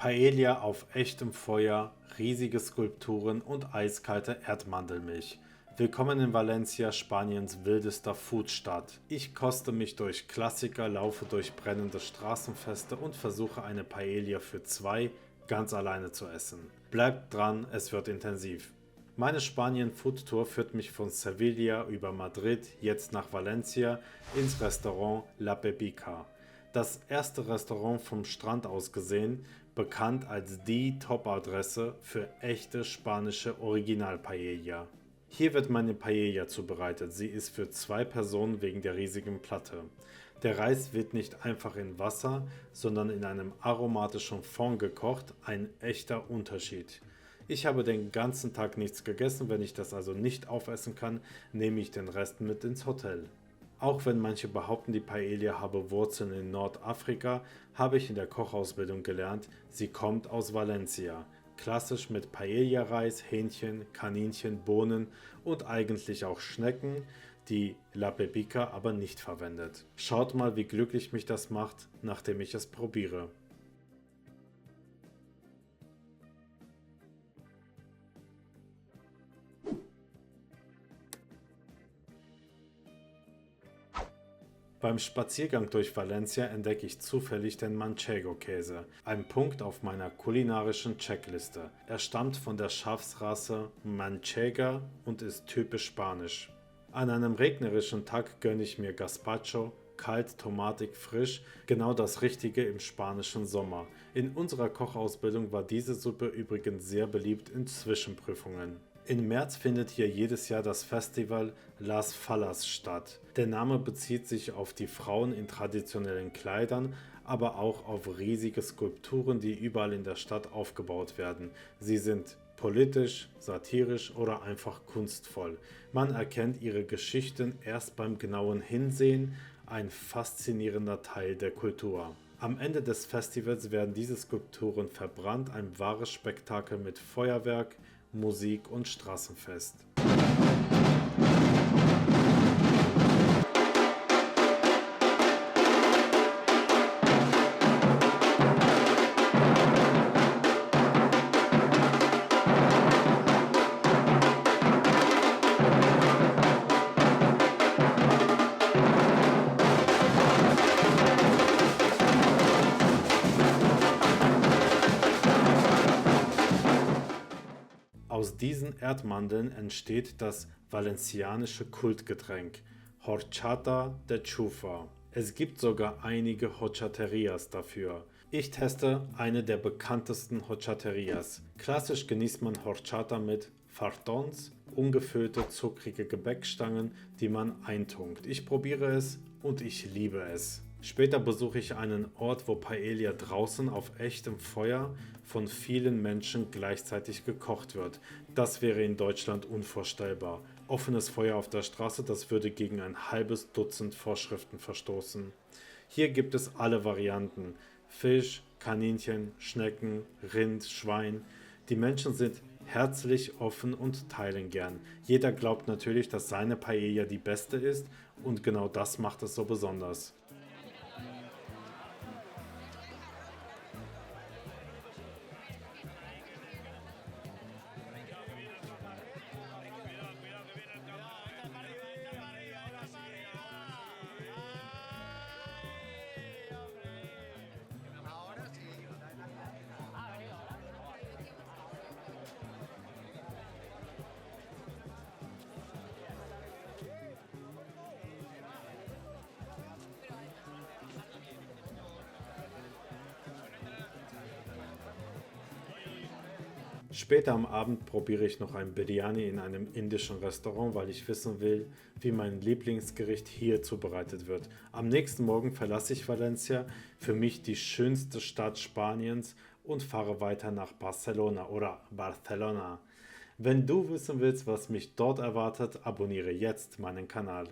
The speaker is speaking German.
Paella auf echtem Feuer, riesige Skulpturen und eiskalte Erdmandelmilch. Willkommen in Valencia, Spaniens wildester Foodstadt. Ich koste mich durch Klassiker, laufe durch brennende Straßenfeste und versuche eine Paella für zwei ganz alleine zu essen. Bleibt dran, es wird intensiv. Meine Spanien-Food-Tour führt mich von Sevilla über Madrid, jetzt nach Valencia, ins Restaurant La Pepica. Das erste Restaurant vom Strand aus gesehen, bekannt als die Top-Adresse für echte spanische Original-Paella. Hier wird meine Paella zubereitet. Sie ist für zwei Personen wegen der riesigen Platte. Der Reis wird nicht einfach in Wasser, sondern in einem aromatischen Fond gekocht, ein echter Unterschied. Ich habe den ganzen Tag nichts gegessen, wenn ich das also nicht aufessen kann, nehme ich den Rest mit ins Hotel. Auch wenn manche behaupten, die Paella habe Wurzeln in Nordafrika, habe ich in der Kochausbildung gelernt, sie kommt aus Valencia. Klassisch mit Paella-Reis, Hähnchen, Kaninchen, Bohnen und eigentlich auch Schnecken, die La Pepica aber nicht verwendet. Schaut mal, wie glücklich mich das macht, nachdem ich es probiere. Beim Spaziergang durch Valencia entdecke ich zufällig den Manchego-Käse, ein Punkt auf meiner kulinarischen Checkliste. Er stammt von der Schafsrasse Manchega und ist typisch spanisch. An einem regnerischen Tag gönne ich mir Gazpacho, kalt, tomatig, frisch, genau das Richtige im spanischen Sommer. In unserer Kochausbildung war diese Suppe übrigens sehr beliebt in Zwischenprüfungen. Im März findet hier jedes Jahr das Festival Las Fallas statt. Der Name bezieht sich auf die Frauen in traditionellen Kleidern, aber auch auf riesige Skulpturen, die überall in der Stadt aufgebaut werden. Sie sind politisch, satirisch oder einfach kunstvoll. Man erkennt ihre Geschichten erst beim genauen Hinsehen, ein faszinierender Teil der Kultur. Am Ende des Festivals werden diese Skulpturen verbrannt, ein wahres Spektakel mit Feuerwerk, Musik und Straßenfest. Aus diesen Erdmandeln entsteht das valencianische Kultgetränk Horchata de Chufa. Es gibt sogar einige Horchaterias dafür. Ich teste eine der bekanntesten Horchaterias. Klassisch genießt man Horchata mit Fartons, ungefüllte zuckrige Gebäckstangen, die man eintunkt. Ich probiere es und ich liebe es. Später besuche ich einen Ort, wo Paella draußen auf echtem Feuer von vielen Menschen gleichzeitig gekocht wird. Das wäre in Deutschland unvorstellbar. Offenes Feuer auf der Straße, das würde gegen ein halbes Dutzend Vorschriften verstoßen. Hier gibt es alle Varianten. Fisch, Kaninchen, Schnecken, Rind, Schwein. Die Menschen sind herzlich, offen und teilen gern. Jeder glaubt natürlich, dass seine Paella die beste ist und genau das macht es so besonders. Später am Abend probiere ich noch ein Biryani in einem indischen Restaurant, weil ich wissen will, wie mein Lieblingsgericht hier zubereitet wird. Am nächsten Morgen verlasse ich Valencia, für mich die schönste Stadt Spaniens, und fahre weiter nach Barcelona oder Barcelona. Wenn du wissen willst, was mich dort erwartet, abonniere jetzt meinen Kanal.